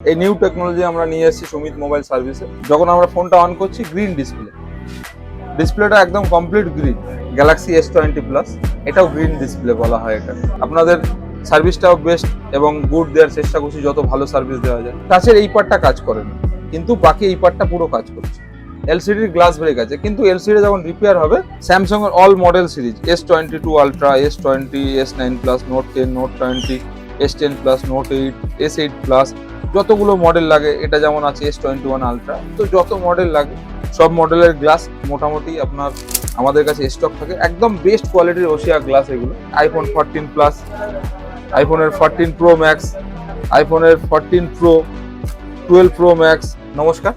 এই new technology আমরা নিয়ে এসেছি সুমিত মোবাইল সার্ভিসে। যখন আমরা ফোনটা অন করছি গ্রিন ডিসপ্লেটা একদম complete green. Galaxy S20 plus এটাও গ্রিন ডিসপ্লে বলা হয় এটা। আপনাদের সার্ভিসটাও বেস্ট এবং গুড দেওয়ার চেষ্টা করছি, যত ভালো সার্ভিস দেওয়া যায়। টাচের এই পার্টটা কাজ করে না, কিন্তু বাকি এই পার্টটা পুরো কাজ করছে। এলসিডির গ্লাস ব্রেক আছে, কিন্তু এলসিডি যখন রিপেয়ার হবে স্যামসাং এর all model series S22 ultra, S20, S9 plus, note 10, note 20, S10 plus, note 8, S8 plus, যতগুলো মডেল লাগে, এটা যেমন আছে S21 আলট্রা, তো যত মডেল লাগে সব মডেলের গ্লাস মোটামুটি আপনার আমাদের কাছে স্টক থাকে। একদম বেস্ট কোয়ালিটির ওশিয়া গ্লাস এগুলো। আইফোন 14 প্লাস, আইফোনের 14 প্রো ম্যাক্স, আইফোনের 14 প্রো, 12 প্রো ম্যাক্স। নমস্কার,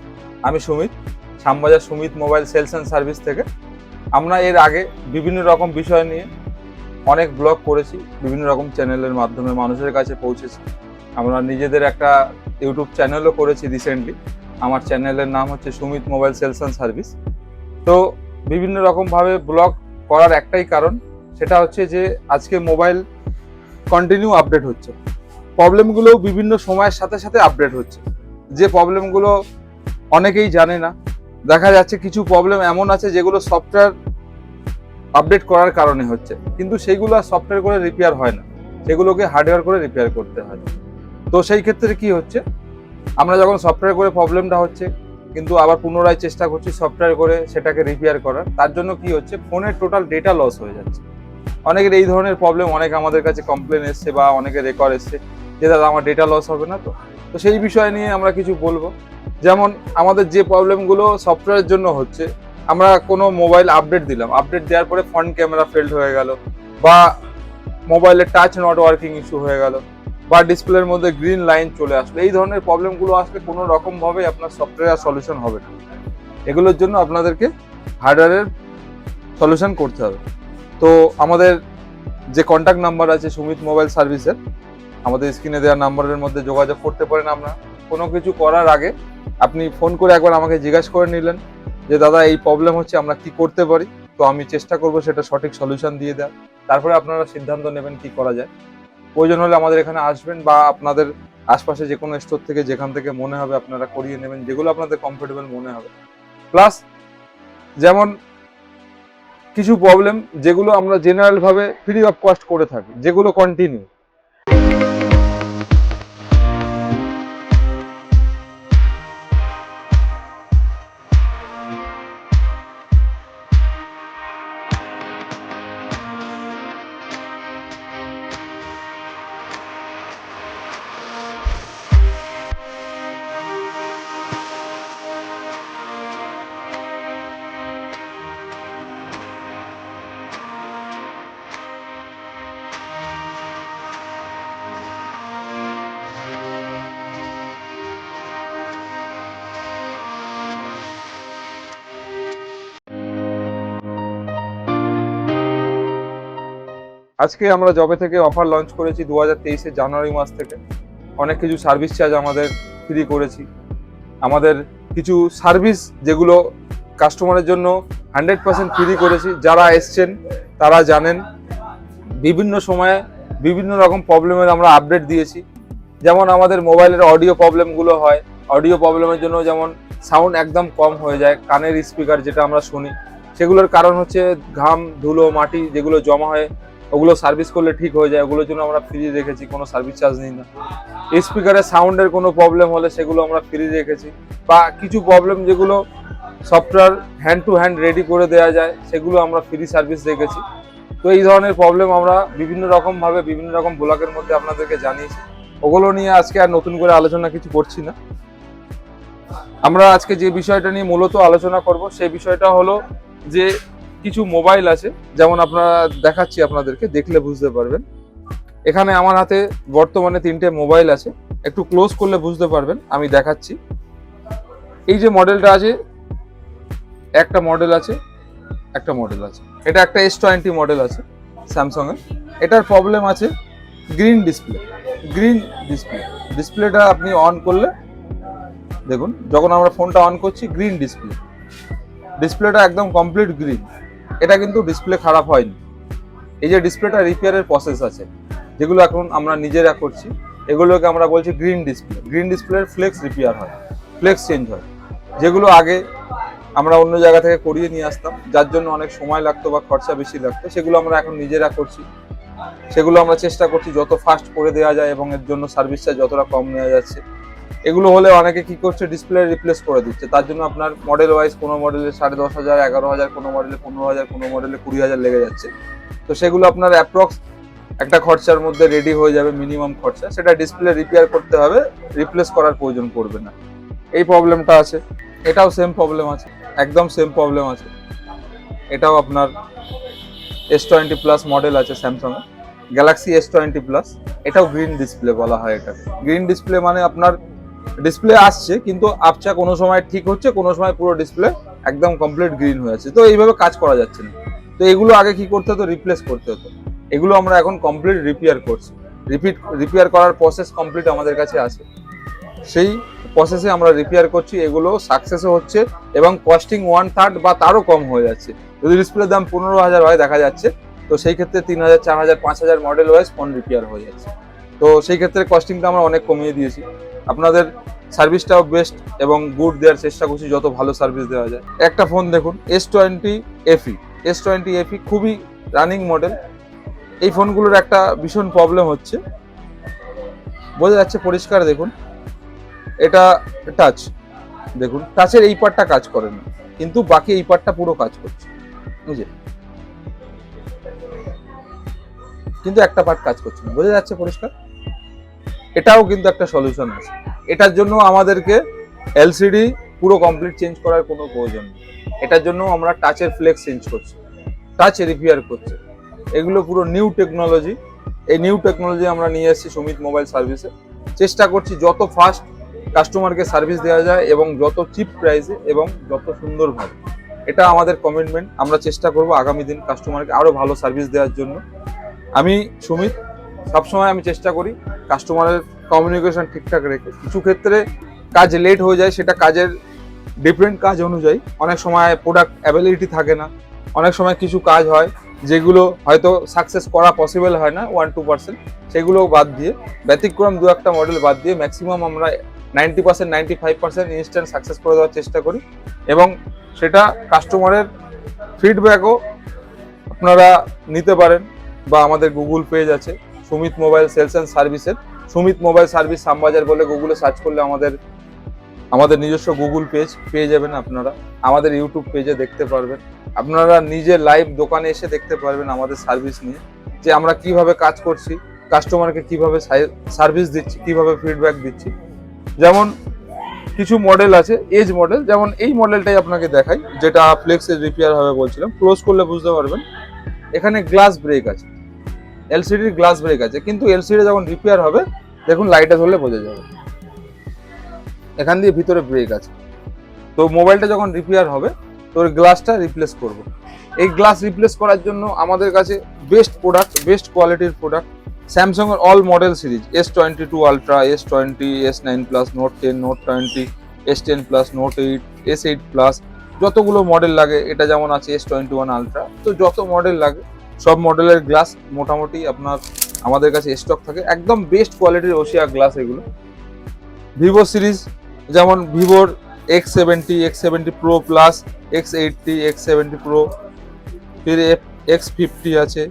আমি Sumit, Shyambazar Sumit mobile sales and service থেকে। আমরা এর আগে বিভিন্ন রকম বিষয় নিয়ে অনেক ব্লগ করেছি, বিভিন্ন রকম চ্যানেলের মাধ্যমে মানুষের কাছে পৌঁছেছি। আমরা নিজেদের একটা ইউটিউব চ্যানেলও করেছি রিসেন্টলি। আমার চ্যানেলের নাম হচ্ছে Sumit mobile sales and service. তো বিভিন্ন রকমভাবে ব্লগ করার একটাই কারণ, সেটা হচ্ছে যে আজকে মোবাইল কন্টিনিউ আপডেট হচ্ছে, প্রবলেমগুলোও বিভিন্ন সময়ের সাথে সাথে আপডেট হচ্ছে। যে প্রবলেমগুলো অনেকেই জানে না, দেখা যাচ্ছে কিছু প্রবলেম এমন আছে যেগুলো সফটওয়্যার আপডেট করার কারণে হচ্ছে, কিন্তু সেইগুলো সফটওয়্যার করে রিপেয়ার হয় না, সেগুলোকে হার্ডওয়্যার করে রিপেয়ার করতে হয়। তো সেই ক্ষেত্রে কি হচ্ছে, আমরা যখন সফটওয়্যার করে প্রবলেমটা হচ্ছে, কিন্তু আবার পুনরায় চেষ্টা করছি সফটওয়্যার করে সেটাকে রিপেয়ার করার, তার জন্য কি হচ্ছে, ফোনের টোটাল ডেটা লস হয়ে যাচ্ছে। অনেকের এই ধরনের প্রবলেম, অনেক আমাদের কাছে কমপ্লেন এসছে বা অনেকের রেকর্ড এসছে যে দাদা আমার ডেটা লস হবে না তো। তো সেই বিষয় নিয়ে আমরা কিছু বলবো। যেমন আমাদের যে প্রবলেমগুলো সফটওয়্যারের জন্য হচ্ছে, আমরা কোনো মোবাইল আপডেট দিলাম, আপডেট দেওয়ার পরে ফ্রন্ট ক্যামেরা ফেল্ড হয়ে গেল, বা মোবাইলের টাচ নট ওয়ার্কিং ইস্যু হয়ে গেল, বা ডিসপ্লের মধ্যে গ্রিন লাইন চলে আসলো, এই ধরনের প্রবলেমগুলো আসলে কোনো রকমভাবে আপনার সফটওয়্যার সলিউশন হবে না। এগুলোর জন্য আপনাদেরকে হার্ডওয়্যারের সলিউশন করতে হবে। তো আমাদের যে কন্ট্যাক্ট নাম্বার আছে সুমিত মোবাইল সার্ভিসের, আমাদের স্ক্রিনে দেওয়া নাম্বারের মধ্যে যোগাযোগ করতে পারেন। আমরা কোনো কিছু করার আগে আপনি ফোন করে একবার আমাকে জিজ্ঞাসা করে নিলেন যে দাদা এই প্রবলেম হচ্ছে, আমরা কি করতে পারি, তো আমি চেষ্টা করব সেটা সঠিক সলিউশন দিয়ে দেওয়ার। তারপরে আপনারা সিদ্ধান্ত নেবেন কি করা যায়। প্রয়োজন হলে আমাদের এখানে আসবেন, বা আপনাদের আশপাশে যে কোনো স্টোর থেকে যেখান থেকে মনে হবে আপনারা করিয়ে নেবেন, যেগুলো আপনাদের কমফোর্টেবল মনে হবে। প্লাস যেমন কিছু প্রবলেম যেগুলো আমরা জেনারেল ভাবে ফ্রি অফ কস্ট করে থাকি, যেগুলো কন্টিনিউ। আজকে আমরা জবে থেকে অফার লঞ্চ করেছি 2023 জানুয়ারি মাস থেকে। অনেক কিছু সার্ভিস চার্জ আমাদের ফ্রি করেছি। আমাদের কিছু সার্ভিস যেগুলো কাস্টমারের জন্য 100% ফ্রি করেছি। যারা এসছেন তারা জানেন বিভিন্ন সময়ে বিভিন্ন রকম প্রবলেমের আমরা আপডেট দিয়েছি। যেমন আমাদের মোবাইলের অডিও প্রবলেমগুলো হয়, অডিও প্রবলেমের জন্য যেমন সাউন্ড একদম কম হয়ে যায়, কানের স্পিকার যেটা আমরা শুনি, সেগুলোর কারণ হচ্ছে ঘাম, ধুলো, মাটি যেগুলো জমা হয়, ওগুলো সার্ভিস করলে ঠিক হয়ে যায়। ওগুলোর জন্য আমরা ফ্রি রেখেছি, কোনো সার্ভিস চার্জ নিই না। স্পিকারের সাউন্ডের কোনো প্রবলেম হলে সেগুলো আমরা ফ্রি রেখেছি। বা কিছু প্রবলেম যেগুলো software hand to hand ready করে দেওয়া যায়, সেগুলো আমরা ফ্রি সার্ভিস রেখেছি। তো এই ধরনের প্রবলেম আমরা বিভিন্ন রকমভাবে বিভিন্ন রকম ব্লগের মধ্যে আপনাদেরকে জানিয়েছি। ওগুলো নিয়ে আজকে আর নতুন করে আলোচনা কিছু করছি না। আমরা আজকে যে বিষয়টা নিয়ে মূলত আলোচনা করব, সেই বিষয়টা হলো যে কিছু মোবাইল আছে, যেমন আপনারা দেখাচ্ছি, আপনাদেরকে দেখলে বুঝতে পারবেন। এখানে আমার হাতে বর্তমানে 3টে মোবাইল আছে, একটু ক্লোজ করলে বুঝতে পারবেন, আমি দেখাচ্ছি। এই যে মডেলটা আছে, একটা মডেল আছে, একটা মডেল আছে, এটা একটা S20 মডেল আছে স্যামসাং এর। এটার প্রবলেম আছে গ্রিন ডিসপ্লেটা আপনি অন করলে দেখুন, যখন আমরা ফোনটা অন করছি গ্রিন ডিসপ্লেটা একদম কমপ্লিট গ্রিন। এটা কিন্তু ডিসপ্লে খারাপ হয়নি। এই যে ডিসপ্লেটা রিপেয়ারের প্রসেস আছে, যেগুলো এখন আমরা নিজেরা করছি, এগুলোকে আমরা বলছি গ্রিন ডিসপ্লে। গ্রিন ডিসপ্লের ফ্লেক্স রিপেয়ার হয়, ফ্লেক্স চেঞ্জ হয়, যেগুলো আগে আমরা অন্য জায়গা থেকে করিয়ে নিয়ে আসতাম, যার জন্য অনেক সময় লাগতো বা খরচা বেশি লাগতো, সেগুলো আমরা এখন নিজেরা করছি। সেগুলো আমরা চেষ্টা করছি যত ফাস্ট করে দেওয়া যায় এবং এর জন্য সার্ভিসটা যতটা কম নেওয়া যাচ্ছে। এগুলো হলে অনেকে কি করছে, ডিসপ্লে রিপ্লেস করে দিচ্ছে, তার জন্য আপনার মডেল ওয়াইজ কোনো মডেলে 10,500, 11,000, কোনো মডেলে 15,000, কোনো মডেলে 20,000 লেগে যাচ্ছে। তো সেগুলো আপনার অ্যাপ্রক্স একটা খরচার মধ্যে রেডি হয়ে যাবে, মিনিমাম খরচা, সেটা ডিসপ্লে রিপেয়ার করতে হবে, রিপ্লেস করার প্রয়োজন পড়বে না। এই প্রবলেমটা আছে। এটাও সেম প্রবলেম আছে, একদম সেম প্রবলেম আছে। এটাও আপনার S20 প্লাস মডেল আছে স্যামসাং এর, গ্যালাক্সি S20 প্লাস। এটাও গ্রিন ডিসপ্লে বলা হয়। এটা গ্রিন ডিসপ্লে মানে আপনার ডিসপ্লে আসছে কিন্তু আপচা কোনো সময় ঠিক হচ্ছে, কোনো সময় পুরো ডিসপ্লে একদম কমপ্লিট গ্রিন হয়ে আছে। তো এইভাবে কাজ করা যাচ্ছে না। তো এগুলো আগে কি করতে হতো, রিপ্লেস করতে হতো। এগুলো আমরা এখন কমপ্লিট রিপেয়ার করছি। রিপেয়ার করার প্রসেস কমপ্লিট আমাদের কাছে আছে, সেই প্রসেসে আমরা রিপেয়ার করছি। এগুলো সাকসেসও হচ্ছে এবং কস্টিং 1/3 বা তারও কম হয়ে যাচ্ছে। যদি ডিসপ্লের দাম 15,000 হয় দেখা যাচ্ছে, তো সেই ক্ষেত্রে 3,000, 4,000, 5,000 মডেল ওয়াইজ ফোন রিপেয়ার হয়ে যাচ্ছে। তো সেই ক্ষেত্রে কস্টিংটা আমরা অনেক কমিয়ে দিয়েছি। আপনাদের সার্ভিসটাও বেস্ট এবং গুড দেওয়ার চেষ্টা করছি, যত ভালো সার্ভিস দেওয়া যায়। একটা ফোন দেখুন, S20 FE। S20 FE খুবই রানিং মডেল। এই ফোনগুলোর একটা ভীষণ প্রবলেম হচ্ছে, বোঝা যাচ্ছে পরিষ্কার, দেখুন এটা টাচ, দেখুন টাচের এই পার্টটা কাজ করে না, কিন্তু বাকি এই পার্টটা পুরো কাজ করছে, বুঝে, কিন্তু একটা পার্ট কাজ করছে না, বোঝা যাচ্ছে পরিষ্কার। এটাও কিন্তু একটা সলিউশন আছে। এটার জন্য আমাদেরকে এলসিডি পুরো কমপ্লিট চেঞ্জ করার কোনো প্রয়োজন নেই। এটার জন্য আমরা টাচের ফ্লেক্স চেঞ্জ করছি, টাচ রিপেয়ার করছে। এগুলো পুরো নিউ টেকনোলজি। এই নিউ টেকনোলজি আমরা নিয়ে এসেছি সুমিত মোবাইল সার্ভিসে। চেষ্টা করছি যত ফাস্ট কাস্টমারকে সার্ভিস দেওয়া যায় এবং যত চিপ প্রাইসে এবং যত সুন্দরভাবে। এটা আমাদের কমিটমেন্ট। আমরা চেষ্টা করব আগামী দিন কাস্টমারকে আরো ভালো সার্ভিস দেওয়ার জন্য। আমি সুমিত, সবসময় আমি চেষ্টা করি কাস্টমারের কমিউনিকেশন ঠিকঠাক রেখে। কিছু ক্ষেত্রে কাজ লেট হয়ে যায়, সেটা কাজের ডিফারেন্ট কাজ অনুযায়ী। অনেক সময় প্রোডাক্ট অ্যাভেলেবিলিটি থাকে না, অনেক সময় কিছু কাজ হয় যেগুলো হয়তো সাকসেস করা পসিবল হয় না 1-2%, সেগুলো বাদ দিয়ে, ব্যতিক্রম 2-1টা মডেল বাদ দিয়ে ম্যাক্সিমাম আমরা 90%, 95% ইনস্ট্যান্ট সাকসেস করে দেওয়ার চেষ্টা করি। এবং সেটা কাস্টমারের ফিডব্যাকও আপনারা নিতে পারেন, বা আমাদের গুগল পেজ আছে সুমিত মোবাইল সেলস অ্যান্ড সার্ভিসের। সুমিত মোবাইল সার্ভিস শ্যামবাজার বলে গুগলে সার্চ করলে আমাদের নিজস্ব গুগল পেজ পেয়ে যাবেন। আপনারা আমাদের ইউটিউব পেজে দেখতে পারবেন। আপনারা নিজে লাইভ দোকানে এসে দেখতে পারবেন আমাদের সার্ভিস নিয়ে, যে আমরা কিভাবে কাজ করছি, কাস্টমারকে কিভাবে সার্ভিস দিচ্ছি, কিভাবে ফিডব্যাক দিচ্ছি। যেমন কিছু মডেল আছে এজ মডেল, যেমন এই মডেলটাই আপনাকে দেখাই, যেটা ফ্লেক্সের রিপেয়ার হবে বলছিলাম। ক্লোজ করলে বুঝতে পারবেন এখানে গ্লাস ব্রেক আছে, এলসিডির গ্লাস ব্রেক আছে, কিন্তু এলসিডি যখন রিপেয়ার হবে, দেখুন লাইটে ধরলে বোঝা যাবে এখান দিয়ে ভিতরে ব্রেক আছে। তো মোবাইলটা যখন রিপেয়ার হবে, তো ওই গ্লাসটা রিপ্লেস করব। এই গ্লাস রিপ্লেস করার জন্য আমাদের কাছে বেস্ট প্রোডাক্ট, বেস্ট কোয়ালিটির প্রোডাক্ট স্যামসাং এর all model series, S22 ultra, S20, S9 plus, note 10, note 20, S10 plus, note 8, S8 plus, যতগুলো মডেল লাগে। এটা যেমন আছে S21 আলট্রা, তো যত মডেল লাগে সব মডেলের গ্লাস মোটামুটি আপনার আমাদের কাছে স্টক থাকে। একদম বেস্ট কোয়ালিটির ওসিয়া গ্লাস এগুলো। ভিভো সিরিজ, যেমন ভিভোর X70, X70 Pro plus, X80, X70 Pro, ফির X50 আছে,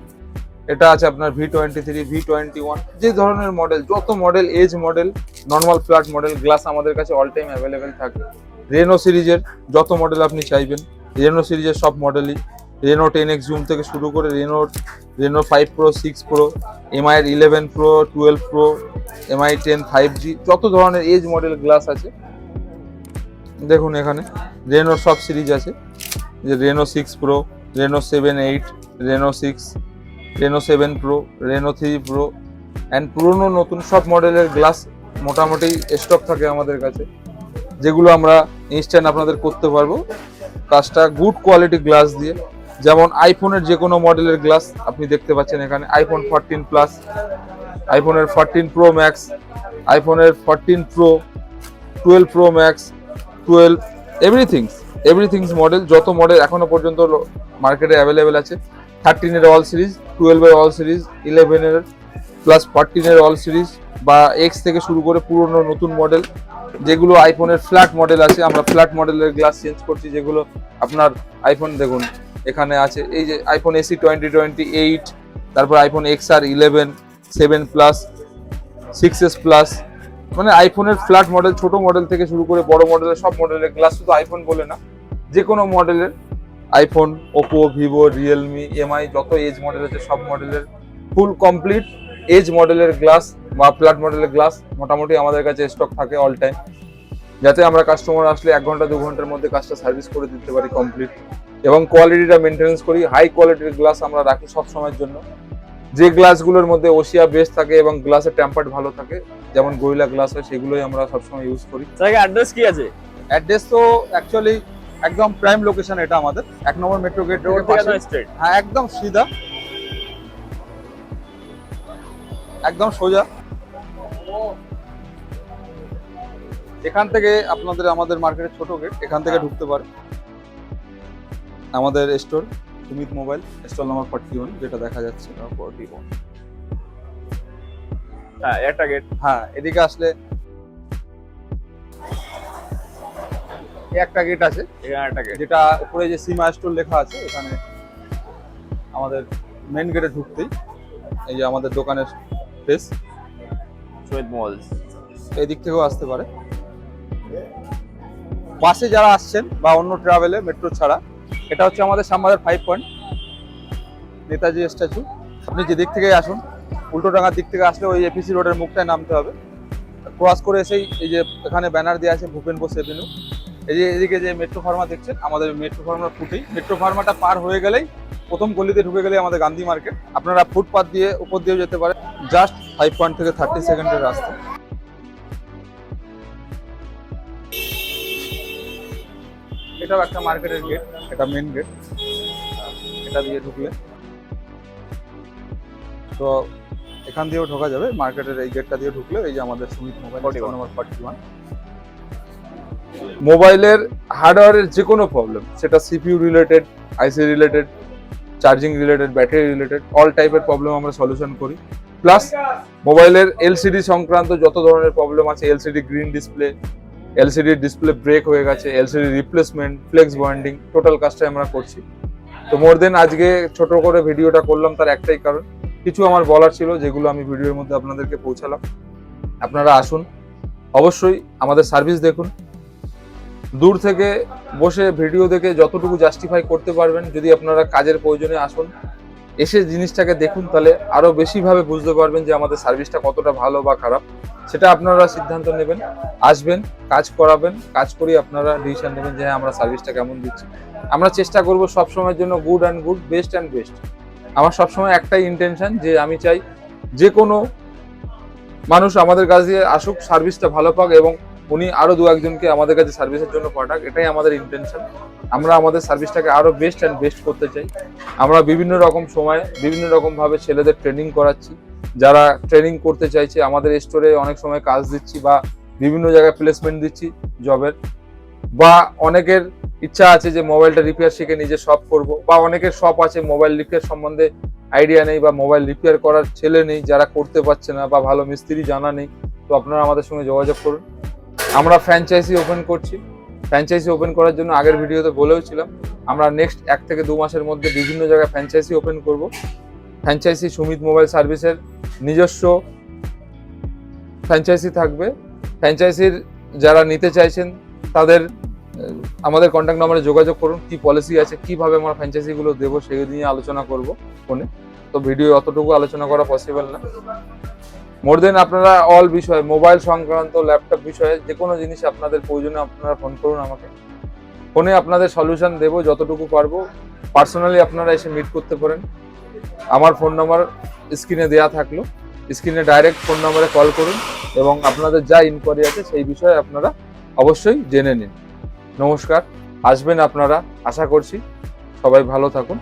এটা আছে আপনার V23, V21, যে ধরনের মডেল, যত model, edge model, normal flat model glass আমাদের কাছে অল টাইম অ্যাভেলেবেল থাকে। রেনো সিরিজের যত মডেল আপনি চাইবেন, রেনো সিরিজের সব মডেলই, রেনো 10X জুম থেকে শুরু করে Reno 5 Pro, 6 Pro, MI 11 Pro, 12 Pro, MI 10 5G, যত ধরনের এজ মডেল গ্লাস আছে। দেখুন এখানে রেনোর সব সিরিজ আছে, যে Reno 6 Pro, Reno 7, 8, Reno 6, Reno 7 Pro, Reno 3 Pro and পুরনো নতুন সব মডেলের গ্লাস মোটামুটি স্টক থাকে আমাদের কাছে, যেগুলো আমরা ইনস্ট্যান্ট আপনাদের করতে পারবো কাজটা গুড কোয়ালিটি গ্লাস দিয়ে। যেমন আইফোনের যে কোনো মডেলের গ্লাস আপনি দেখতে পাচ্ছেন এখানে, আইফোন 14 প্লাস, আইফোনের 14 Pro Max, আইফোনের 14 Pro, 12 Pro Max, 12, everythings model, যত মডেল এখনো পর্যন্ত মার্কেটে অ্যাভেলেবেল আছে। 13 এর অল সিরিজ, 12 এর অল সিরিজ, 11 এর প্লাস 14 এর অল সিরিজ বা এক্স থেকে শুরু করে পুরনো নতুন মডেল যেগুলো আইফোনের ফ্ল্যাট মডেল আছে, আমরা ফ্ল্যাট মডেলের গ্লাস চেঞ্জ করছি। যেগুলো আপনার আইফোন দেখুন এখানে আছে, এই যে আইফোন এসি 2028, তারপর iPhone XR 11, 7 plus, 6s plus, মানে আইফোনের ফ্ল্যাট মডেল ছোট মডেল থেকে শুরু করে বড় মডেলের সব মডেলের গ্লাস, শুধু আইফোন বলে না, যে কোনো মডেলের iPhone, Oppo, Vivo, Realme, MI যত এজ মডেল আছে সব মডেলের ফুল কমপ্লিট এজ মডেলের গ্লাস বা ফ্ল্যাট মডেলের গ্লাস মোটামুটি আমাদের কাছে স্টক থাকে অল টাইম, যাতে আমরা কাস্টমার আসলে 1 ঘন্টা 2 ঘন্টার মধ্যে কাজটা সার্ভিস করে দিতে পারি কমপ্লিট, এবং কোয়ালিটিটা মেনটেনেন্স করি। হাই কোয়ালিটির গ্লাস আমরা রাখি সব সময়ের জন্য, যে গ্লাসগুলোর মধ্যে ওসিয়া বেস থাকে এবং গ্লাসের টেম্পার্ড ভালো থাকে, যেমন গরিলা গ্লাস হয়, সেগুলোই আমরা সবসময় ইউজ করি। অ্যাড্রেস কি আছে? অ্যাড্রেস তো অ্যাকচুয়ালি একদম প্রাইম লোকেশন এটা আমাদের 1 নম্বর মেট্রো গেট রোড পাশে, হ্যাঁ একদম সিধা, একদম সোজা। এখান থেকে আপনাদের আমাদের মার্কেটের ছোট গেট, এখান থেকে ঢুকতে পারে। আমাদের store Sumit mobile, stall number 41 যেটা দেখা যাচ্ছে 41। হ্যাঁ একটা গেট, হ্যাঁ এদিকে আসলে একটা গেট আছে, এখানে একটা গেট, যেটা উপরে যে সীমা স্টোর লেখা আছে, এখানে আমাদের মেন গেটে ঢুকতেই এই যে আমাদের দোকানের ফেস সুমিত মোবাইল। এই দিক থেকেও আসতে পারে। বাসে যারা আসছেন বা অন্য ট্রাভেলে মেট্রো ছাড়া, এটা হচ্ছে আমাদের শ্যামবাজার 5 পয়েন্ট নেতাজি স্ট্যাচু। আপনি যে দিক থেকে আসুন, উল্টোডাঙ্গার দিক থেকে আসলে ওই এপিসি রোডের মুখটায় নামতে হবে, ক্রস করে এসেই এই যে এখানে ব্যানার দেওয়া আছে ভূপেন বোস এভিনিউ, এই যে এদিকে যে মেট্রো ফার্মা দেখছেন, আমাদের মেট্রো ফার্মার ফুটেই, মেট্রো ফার্মাটা পার হয়ে গেলেই প্রথম গলিতে ঢুকে গেলেই আমাদের গান্ধী মার্কেট। আপনারা ফুটপাথ দিয়ে উপর দিয়েও যেতে পারেন, জাস্ট 5 পয়েন্ট থেকে 30 সেকেন্ডের রাস্তা। এটাও একটা মার্কেটের গেট, এটা মেন গেট, এটা দিয়ে ঢুকলে তো এখান দিয়েও ঢোকা যাবে। মার্কেটের এই গেটটা দিয়ে ঢুকলে এই যে আমাদের সুমিত মোবাইল নম্বর 41। মোবাইলের হার্ডওয়্যারের যে কোনো প্রবলেম, সেটা CPU related, IC related, charging related, battery related, all টাইপের প্রবলেম আমরা সলিউশন করি। প্লাস মোবাইলের এলসিডি সংক্রান্ত যত ধরনের প্রবলেম আছে, LCD green display, LCD display break হয়ে গেছে, LCD replacement, flex bonding, total কাজটাই আমরা করছি। তো মোর দেন আজকে ছোট করে ভিডিওটা করলাম, তার একটাই কারণ, কিছু আমার বলার ছিল যেগুলো আমি ভিডিওর মধ্যে আপনাদেরকে পৌঁছালাম। আপনারা আসুন, অবশ্যই আমাদের সার্ভিস দেখুন, দূর থেকে বসে ভিডিও দেখে যতটুকু জাস্টিফাই করতে পারবেন, যদি আপনারা কাজের প্রয়োজনে আসুন, এসে জিনিসটাকে দেখুন, তাহলে আরো বেশিভাবে বুঝতে পারবেন যে আমাদের সার্ভিসটা কতটা ভালো বা খারাপ, সেটা আপনারা সিদ্ধান্ত নেবেন। আসবেন, কাজ করাবেন, কাজ করি আপনারা ডিসিশন নেবেন যে হ্যাঁ আমরা সার্ভিসটা কেমন দিচ্ছি। আমরা চেষ্টা করব সবসময়ের জন্য good and good, best and best. আমার সবসময় একটাই ইন্টেনশন যে আমি চাই যে কোনো মানুষ আমাদের কাছে আসুক, সার্ভিসটা ভালো পাক এবং উনি আরো 2-1 জনকে আমাদের কাছে সার্ভিসের জন্য পাঠাক, এটাই আমাদের ইন্টেনশন। আমরা আমাদের সার্ভিসটাকে আরো বেস্ট অ্যান্ড বেস্ট করতে চাই। আমরা বিভিন্ন রকম সময় বিভিন্ন রকম ভাবে ছেলেদের ট্রেনিং করাচ্ছি, যারা ট্রেনিং করতে চাইছে আমাদের স্টোরে অনেক সময় কাজ দিচ্ছি বা বিভিন্ন জায়গায় প্লেসমেন্ট দিচ্ছি জবের, বা অনেকের ইচ্ছা আছে যে মোবাইলটা রিপেয়ার শিখে নিজে শপ করব, বা অনেকের শপ আছে মোবাইল রিপেয়ার সম্বন্ধে আইডিয়া নেই বা মোবাইল রিপেয়ার করার ছেলে নেই, যারা করতে পারছে না বা ভালো মিস্ত্রি জানা নেই। তো আপনারা আমাদের সঙ্গে যোগাযোগ করুন। আমরা ফ্র্যাঞ্চাইজি ওপেন করছি। ফ্র্যাঞ্চাইজি ওপেন করার জন্য আগের ভিডিওতে বলেওছিলাম, আমরা নেক্সট 1 থেকে 2 মাসের মধ্যে বিভিন্ন জায়গায় ফ্র্যাঞ্চাইজি ওপেন করব। ফ্র্যাঞ্চাইজি সুমিত মোবাইল সার্ভিসের নিজস্ব ফ্র্যাঞ্চাইজি থাকবে। ফ্র্যাঞ্চাইজির যারা নিতে চাইছেন তাদের আমাদের কন্ট্যাক্ট নম্বরে যোগাযোগ করুন। কি পলিসি আছে, কিভাবে আমরা ফ্র্যাঞ্চাইজিগুলো দেবো সেই নিয়ে আলোচনা করব ফোনে। তো ভিডিও অতটুকু আলোচনা করা পসিবল না। মোর দেন আপনারা অল বিষয়ে, মোবাইল সংক্রান্ত, ল্যাপটপ বিষয়ে যে কোনো জিনিস আপনাদের প্রয়োজনে আপনারা ফোন করুন আমাকে। ফোনে আপনাদের সলিউশন দেবো যতটুকু পারবো। পার্সোনালি আপনারা এসে মিট করতে পারেন। আমার ফোন নাম্বার স্ক্রিনে দেওয়া থাকলো, স্ক্রিনে ডাইরেক্ট ফোন নাম্বারে কল করুন এবং আপনাদের যা ইনকোয়ারি আছে সেই বিষয়ে আপনারা অবশ্যই জেনে নিন। নমস্কার, আসবেন আপনারা, আশা করছি সবাই ভালো থাকুন।